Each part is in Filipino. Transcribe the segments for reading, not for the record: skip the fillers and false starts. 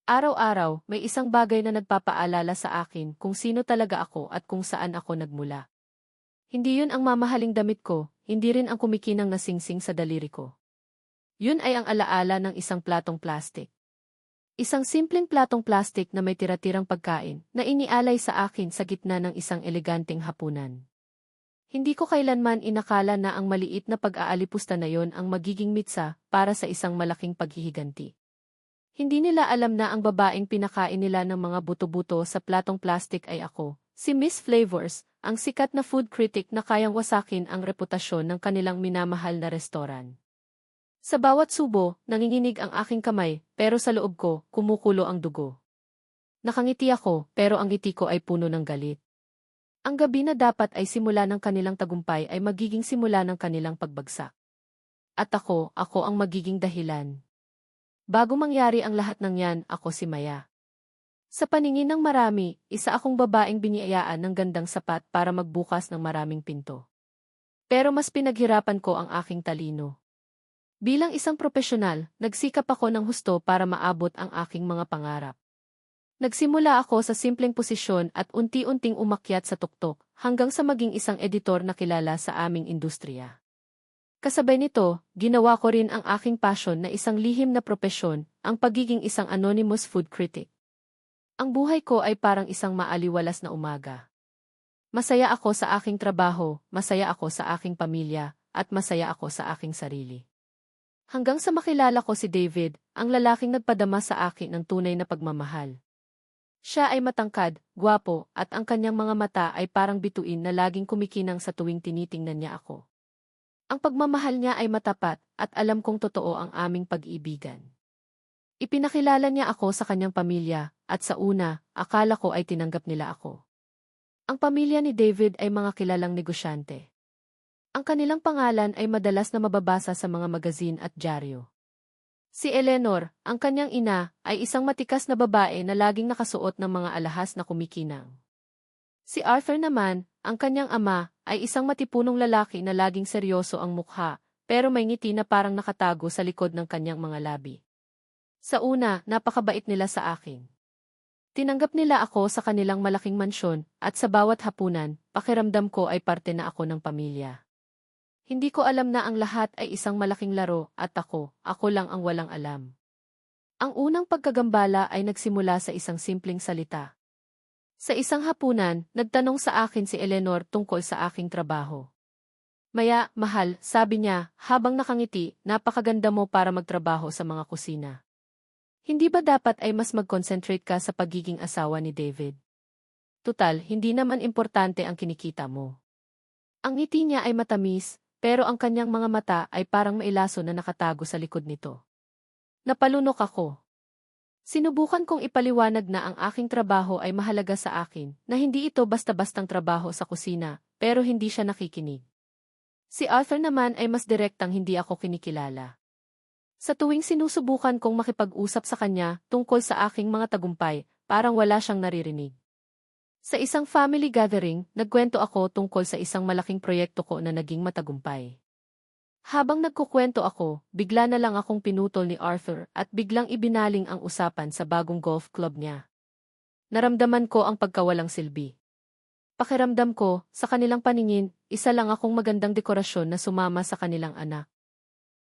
Araw-araw, may isang bagay na nagpapaalala sa akin kung sino talaga ako at kung saan ako nagmula. Hindi yun ang mamahaling damit ko, hindi rin ang kumikinang na singsing sa daliri ko. Yun ay ang alaala ng isang platong plastik. Isang simpleng platong plastik na may tira-tirang pagkain na inialay sa akin sa gitna ng isang eleganteng hapunan. Hindi ko kailanman inakala na ang maliit na pag-aalipusta na yon ang magiging mitsa para sa isang malaking paghihiganti. Hindi nila alam na ang babaeng pinakain nila ng mga buto-buto sa platong plastik ay ako, si Miss Flavors, ang sikat na food critic na kayang wasakin ang reputasyon ng kanilang minamahal na restoran. Sa bawat subo, nanginginig ang aking kamay, pero sa loob ko, kumukulo ang dugo. Nakangiti ako, pero ang ngiti ko ay puno ng galit. Ang gabi na dapat ay simula ng kanilang tagumpay ay magiging simula ng kanilang pagbagsak. At ako ang magiging dahilan. Bago mangyari ang lahat ng yan, ako si Maya. Sa paningin ng marami, isa akong babaeng biniyayaan ng gandang sapat para magbukas ng maraming pinto. Pero mas pinaghirapan ko ang aking talino. Bilang isang profesional, nagsikap ako ng husto para maabot ang aking mga pangarap. Nagsimula ako sa simpleng posisyon at unti-unting umakyat sa tuktok hanggang sa maging isang editor na kilala sa aming industriya. Kasabay nito, ginawa ko rin ang aking passion na isang lihim na propesyon, ang pagiging isang anonymous food critic. Ang buhay ko ay parang isang maaliwalas na umaga. Masaya ako sa aking trabaho, masaya ako sa aking pamilya, at masaya ako sa aking sarili. Hanggang sa makilala ko si David, ang lalaking nagpadama sa akin ng tunay na pagmamahal. Siya ay matangkad, gwapo, at ang kanyang mga mata ay parang bituin na laging kumikinang sa tuwing tinitingnan niya ako. Ang pagmamahal niya ay matapat, at alam kong totoo ang aming pag-iibigan. Ipinakilala niya ako sa kanyang pamilya, at sa una, akala ko ay tinanggap nila ako. Ang pamilya ni David ay mga kilalang negosyante. Ang kanilang pangalan ay madalas na mababasa sa mga magazine at dyaryo. Si Eleanor, ang kanyang ina, ay isang matikas na babae na laging nakasuot ng mga alahas na kumikinang. Si Arthur naman, ang kanyang ama, ay isang matipunong lalaki na laging seryoso ang mukha, pero may ngiti na parang nakatago sa likod ng kanyang mga labi. Sa una, napakabait nila sa akin. Tinanggap nila ako sa kanilang malaking mansyon, at sa bawat hapunan, pakiramdam ko ay parte na ako ng pamilya. Hindi ko alam na ang lahat ay isang malaking laro, at ako lang ang walang alam. Ang unang pagkagambala ay nagsimula sa isang simpleng salita. Sa isang hapunan, nagtanong sa akin si Eleanor tungkol sa aking trabaho. Maya, mahal, sabi niya, habang nakangiti, napakaganda mo para magtrabaho sa mga kusina. Hindi ba dapat ay mas mag-concentrate ka sa pagiging asawa ni David? Tutal, hindi naman importante ang kinikita mo. Ang ngiti niya ay matamis, pero ang kanyang mga mata ay parang mailaso na nakatago sa likod nito. Napalunok ako. Sinubukan kong ipaliwanag na ang aking trabaho ay mahalaga sa akin, na hindi ito basta-bastang trabaho sa kusina, pero hindi siya nakikinig. Si Arthur naman ay mas direktang hindi ako kinikilala. Sa tuwing sinusubukan kong makipag-usap sa kanya tungkol sa aking mga tagumpay, parang wala siyang naririnig. Sa isang family gathering, nagkwento ako tungkol sa isang malaking proyekto ko na naging matagumpay. Habang nagkukwento ako, bigla na lang akong pinutol ni Arthur at biglang ibinaling ang usapan sa bagong golf club niya. Naramdaman ko ang pagkawalang silbi. Pakiramdam ko, sa kanilang paningin, isa lang akong magandang dekorasyon na sumama sa kanilang anak.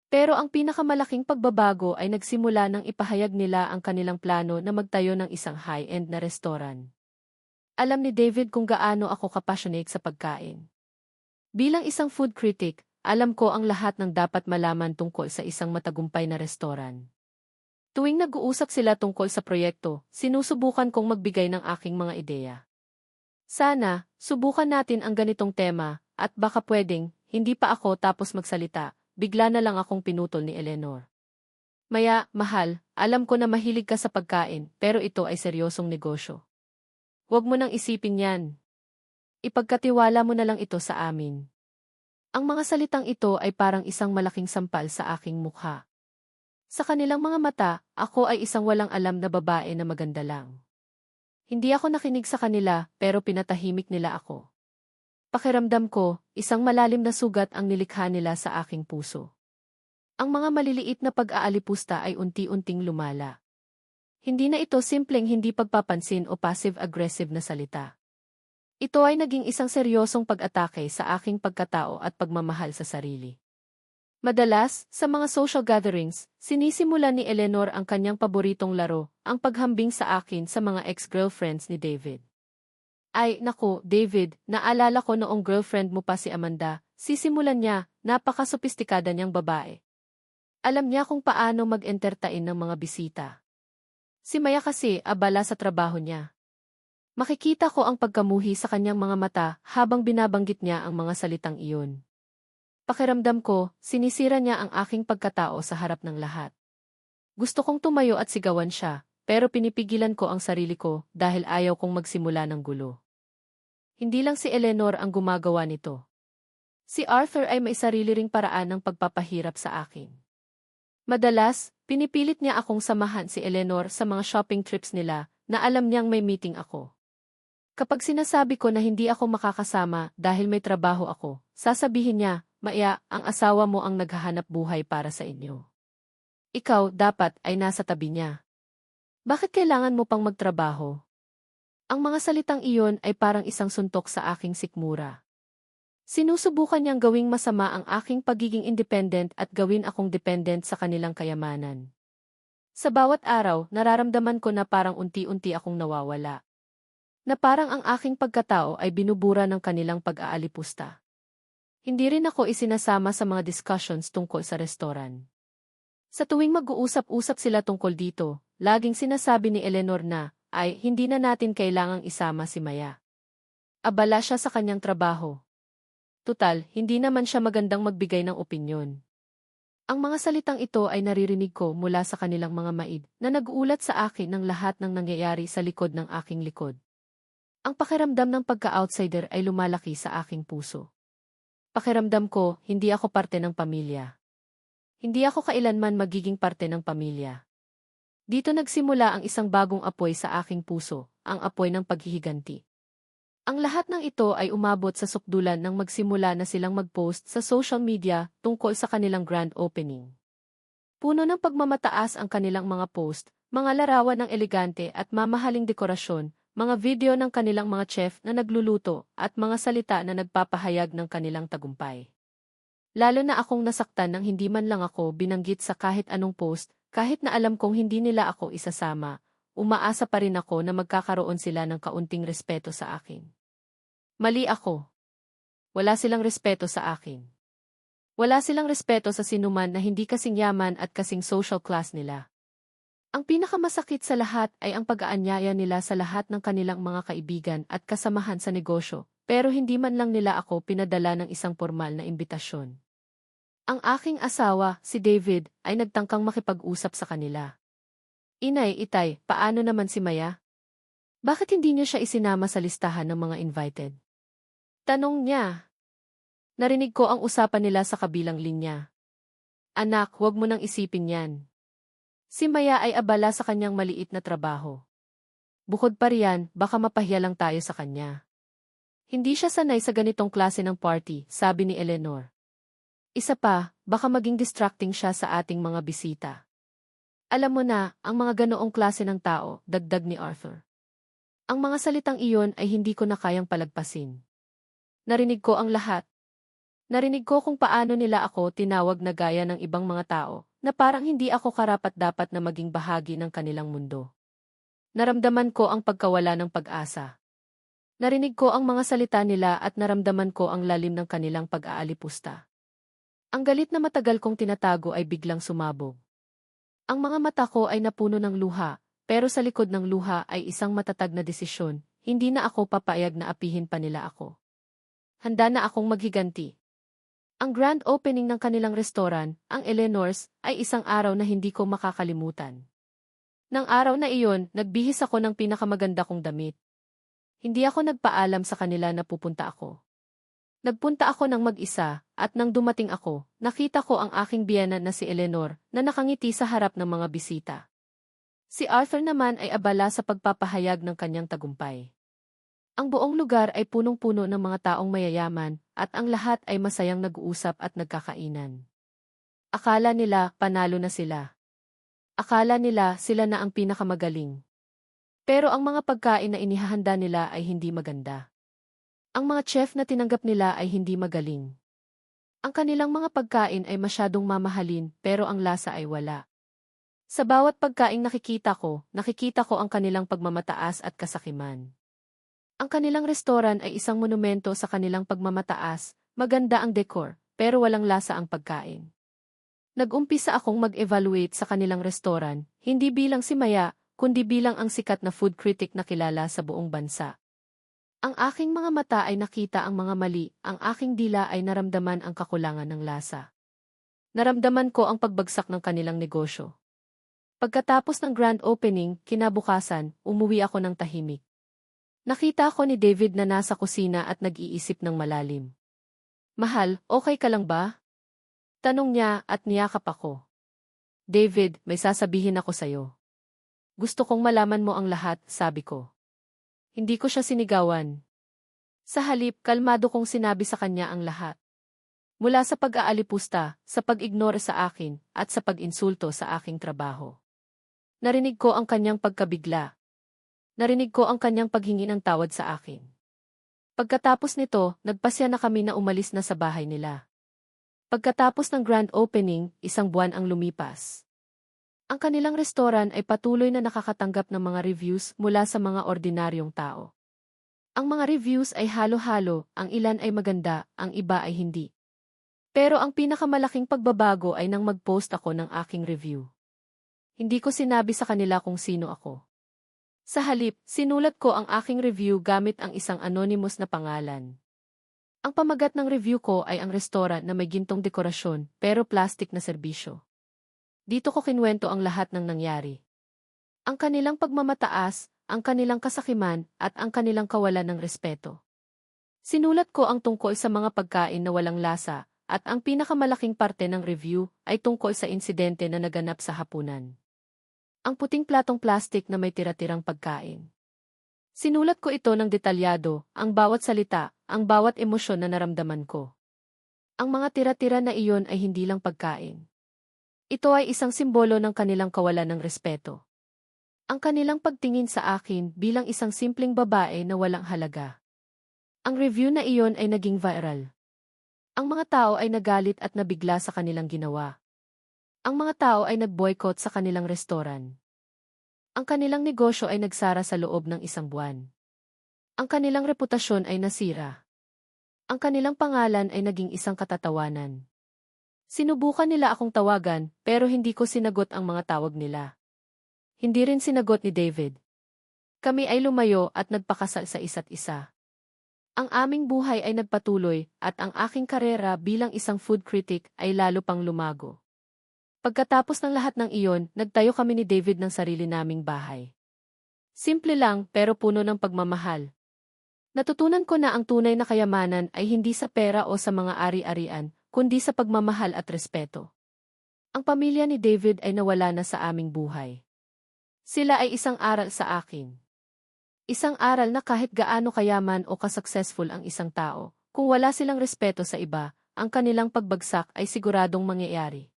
Pero ang pinakamalaking pagbabago ay nagsimula nang ipahayag nila ang kanilang plano na magtayo ng isang high-end na restoran. Alam ni David kung gaano ako kapassionate sa pagkain. Bilang isang food critic, alam ko ang lahat ng dapat malaman tungkol sa isang matagumpay na restoran. Tuwing nag-uusap sila tungkol sa proyekto, sinusubukan kong magbigay ng aking mga ideya. Sana, subukan natin ang ganitong tema, at baka pwedeng, hindi pa ako tapos magsalita, bigla na lang akong pinutol ni Eleanor. Maya, mahal, alam ko na mahilig ka sa pagkain, pero ito ay seryosong negosyo. Huwag mo nang isipin yan. Ipagkatiwala mo na lang ito sa amin. Ang mga salitang ito ay parang isang malaking sampal sa aking mukha. Sa kanilang mga mata, ako ay isang walang alam na babae na maganda lang. Hindi ako nakinig sa kanila, pero pinatahimik nila ako. Pakiramdam ko, isang malalim na sugat ang nilikha nila sa aking puso. Ang mga maliliit na pag-aalipusta ay unti-unting lumala. Hindi na ito simpleng hindi pagpapansin o passive-aggressive na salita. Ito ay naging isang seryosong pag-atake sa aking pagkatao at pagmamahal sa sarili. Madalas, sa mga social gatherings, sinisimulan ni Eleanor ang kanyang paboritong laro, ang paghambing sa akin sa mga ex-girlfriends ni David. Ay, naku, David, naalala ko noong girlfriend mo pa si Amanda, sisimulan niya, napaka-sopistikada niyang babae. Alam niya kung paano mag-entertain ng mga bisita. Si Maya kasi, abala sa trabaho niya. Makikita ko ang pagkamuhi sa kanyang mga mata habang binabanggit niya ang mga salitang iyon. Pakiramdam ko, sinisira niya ang aking pagkatao sa harap ng lahat. Gusto kong tumayo at sigawan siya, pero pinipigilan ko ang sarili ko dahil ayaw kong magsimula ng gulo. Hindi lang si Eleanor ang gumagawa nito. Si Arthur ay may sarili ring paraan ng pagpapahirap sa akin. Madalas, pinipilit niya akong samahan si Eleanor sa mga shopping trips nila na alam niyang may meeting ako. Kapag sinasabi ko na hindi ako makakasama dahil may trabaho ako, sasabihin niya, Maya, ang asawa mo ang naghahanap buhay para sa inyo. Ikaw, dapat, ay nasa tabi niya. Bakit kailangan mo pang magtrabaho? Ang mga salitang iyon ay parang isang suntok sa aking sikmura. Sinusubukan niyang gawing masama ang aking pagiging independent at gawin akong dependent sa kanilang kayamanan. Sa bawat araw, nararamdaman ko na parang unti-unti akong nawawala. Na parang ang aking pagkatao ay binubura ng kanilang pag-aalipusta. Hindi rin ako isinasama sa mga discussions tungkol sa restoran. Sa tuwing mag-uusap-usap sila tungkol dito, laging sinasabi ni Eleanor na, ay hindi na natin kailangang isama si Maya. Abala siya sa kanyang trabaho. Tutal, hindi naman siya magandang magbigay ng opinyon. Ang mga salitang ito ay naririnig ko mula sa kanilang mga maid na nag-uulat sa akin ng lahat ng nangyayari sa likod ng aking likod. Ang pakiramdam ng pagka-outsider ay lumalaki sa aking puso. Pakiramdam ko, hindi ako parte ng pamilya. Hindi ako kailanman magiging parte ng pamilya. Dito nagsimula ang isang bagong apoy sa aking puso, ang apoy ng paghihiganti. Ang lahat ng ito ay umabot sa sukdulan nang magsimula na silang mag-post sa social media tungkol sa kanilang grand opening. Puno ng pagmamataas ang kanilang mga post, mga larawan ng elegante at mamahaling dekorasyon, mga video ng kanilang mga chef na nagluluto at mga salita na nagpapahayag ng kanilang tagumpay. Lalo na akong nasaktan nang hindi man lang ako binanggit sa kahit anong post, kahit na alam kong hindi nila ako isasama, umaasa pa rin ako na magkakaroon sila ng kaunting respeto sa akin. Mali ako. Wala silang respeto sa akin. Wala silang respeto sa sinuman na hindi kasing yaman at kasing social class nila. Ang pinakamasakit sa lahat ay ang pag-aanyaya nila sa lahat ng kanilang mga kaibigan at kasamahan sa negosyo, pero hindi man lang nila ako pinadala ng isang formal na imbitasyon. Ang aking asawa, si David, ay nagtangkang makipag-usap sa kanila. Inay, itay, paano naman si Maya? Bakit hindi niyo siya isinama sa listahan ng mga invited? Tanong niya. Narinig ko ang usapan nila sa kabilang linya. Anak, huwag mo nang isipin yan. Si Maya ay abala sa kanyang maliit na trabaho. Bukod pa riyan, baka mapahiya lang tayo sa kanya. Hindi siya sanay sa ganitong klase ng party, sabi ni Eleanor. Isa pa, baka maging distracting siya sa ating mga bisita. Alam mo na, ang mga ganoong klase ng tao, dagdag ni Arthur. Ang mga salitang iyon ay hindi ko na kayang palagpasin. Narinig ko ang lahat. Narinig ko kung paano nila ako tinawag na gaya ng ibang mga tao, na parang hindi ako karapat-dapat na maging bahagi ng kanilang mundo. Naramdaman ko ang pagkawala ng pag-asa. Narinig ko ang mga salita nila at naramdaman ko ang lalim ng kanilang pag-aalipusta. Ang galit na matagal kong tinatago ay biglang sumabog. Ang mga mata ko ay napuno ng luha, pero sa likod ng luha ay isang matatag na desisyon, hindi na ako papayag na apihin pa nila ako. Handa na akong maghiganti. Ang grand opening ng kanilang restoran, ang Eleanor's, ay isang araw na hindi ko makakalimutan. Nang araw na iyon, nagbihis ako ng pinakamaganda kong damit. Hindi ako nagpaalam sa kanila na pupunta ako. Nagpunta ako ng mag-isa, at nang dumating ako, nakita ko ang aking biyena na si Eleanor, na nakangiti sa harap ng mga bisita. Si Arthur naman ay abala sa pagpapahayag ng kanyang tagumpay. Ang buong lugar ay punong-puno ng mga taong mayayaman, at ang lahat ay masayang nag-uusap at nagkakainan. Akala nila, panalo na sila. Akala nila sila na ang pinakamagaling. Pero ang mga pagkain na inihahanda nila ay hindi maganda. Ang mga chef na tinanggap nila ay hindi magaling. Ang kanilang mga pagkain ay masyadong mamahalin pero ang lasa ay wala. Sa bawat pagkaing nakikita ko ang kanilang pagmamataas at kasakiman. Ang kanilang restoran ay isang monumento sa kanilang pagmamataas, maganda ang decor, pero walang lasa ang pagkain. Nag-umpisa akong mag-evaluate sa kanilang restoran, hindi bilang si Maya, kundi bilang ang sikat na food critic na kilala sa buong bansa. Ang aking mga mata ay nakita ang mga mali, ang aking dila ay naramdaman ang kakulangan ng lasa. Naramdaman ko ang pagbagsak ng kanilang negosyo. Pagkatapos ng grand opening, kinabukasan, umuwi ako ng tahimik. Nakita ko ni David na nasa kusina at nag-iisip ng malalim. Mahal, okay ka lang ba? Tanong niya at niyakap ako. David, may sasabihin ako sa'yo. Gusto kong malaman mo ang lahat, sabi ko. Hindi ko siya sinigawan. Sa halip, kalmado kong sinabi sa kanya ang lahat. Mula sa pag-aalipusta, sa pag-ignore sa akin, at sa pag-insulto sa aking trabaho. Narinig ko ang kanyang pagkabigla. Narinig ko ang kanyang paghingi ng tawad sa akin. Pagkatapos nito, nagpasya na kami na umalis na sa bahay nila. Pagkatapos ng grand opening, 1 buwan ang lumipas. Ang kanilang restoran ay patuloy na nakakatanggap ng mga reviews mula sa mga ordinaryong tao. Ang mga reviews ay halo-halo, ang ilan ay maganda, ang iba ay hindi. Pero ang pinakamalaking pagbabago ay nang mag-post ako ng aking review. Hindi ko sinabi sa kanila kung sino ako. Sa halip, sinulat ko ang aking review gamit ang isang anonymous na pangalan. Ang pamagat ng review ko ay ang restoran na may gintong dekorasyon pero plastic na serbisyo. Dito ko kinwento ang lahat ng nangyari. Ang kanilang pagmamataas, ang kanilang kasakiman, at ang kanilang kawalan ng respeto. Sinulat ko ang tungkol sa mga pagkain na walang lasa, at ang pinakamalaking parte ng review ay tungkol sa insidente na naganap sa hapunan. Ang puting platong plastic na may tira-tirang pagkain. Sinulat ko ito ng detalyado, ang bawat salita, ang bawat emosyon na naramdaman ko. Ang mga tira-tira na iyon ay hindi lang pagkain. Ito ay isang simbolo ng kanilang kawalan ng respeto. Ang kanilang pagtingin sa akin bilang isang simpleng babae na walang halaga. Ang review na iyon ay naging viral. Ang mga tao ay nagalit at nabigla sa kanilang ginawa. Ang mga tao ay nag-boycott sa kanilang restoran. Ang kanilang negosyo ay nagsara sa loob ng 1 buwan. Ang kanilang reputasyon ay nasira. Ang kanilang pangalan ay naging isang katatawanan. Sinubukan nila akong tawagan pero hindi ko sinagot ang mga tawag nila. Hindi rin sinagot ni David. Kami ay lumayo at nagpakasal sa isa't isa. Ang aming buhay ay nagpatuloy at ang aking karera bilang isang food critic ay lalo pang lumago. Pagkatapos ng lahat ng iyon, nagtayo kami ni David ng sarili naming bahay. Simple lang pero puno ng pagmamahal. Natutunan ko na ang tunay na kayamanan ay hindi sa pera o sa mga ari-arian, kundi sa pagmamahal at respeto. Ang pamilya ni David ay nawala na sa aming buhay. Sila ay isang aral sa akin. Isang aral na kahit gaano kayaman o kasuccessful ang isang tao, kung wala silang respeto sa iba, ang kanilang pagbagsak ay siguradong mangyayari.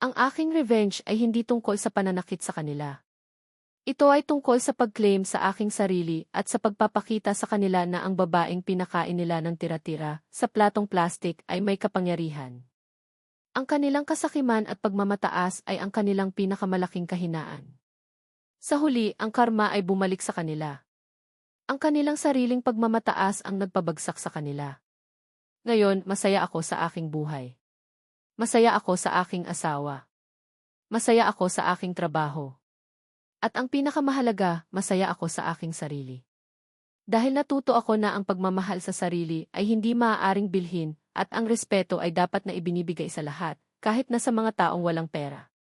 Ang aking revenge ay hindi tungkol sa pananakit sa kanila. Ito ay tungkol sa pag-claim sa aking sarili at sa pagpapakita sa kanila na ang babaeng pinakain nila ng tira-tira sa platong plastik ay may kapangyarihan. Ang kanilang kasakiman at pagmamataas ay ang kanilang pinakamalaking kahinaan. Sa huli, ang karma ay bumalik sa kanila. Ang kanilang sariling pagmamataas ang nagpabagsak sa kanila. Ngayon, masaya ako sa aking buhay. Masaya ako sa aking asawa. Masaya ako sa aking trabaho. At ang pinakamahalaga, masaya ako sa aking sarili. Dahil natuto ako na ang pagmamahal sa sarili ay hindi maaaring bilhin at ang respeto ay dapat na ibinibigay sa lahat, kahit na sa mga taong walang pera.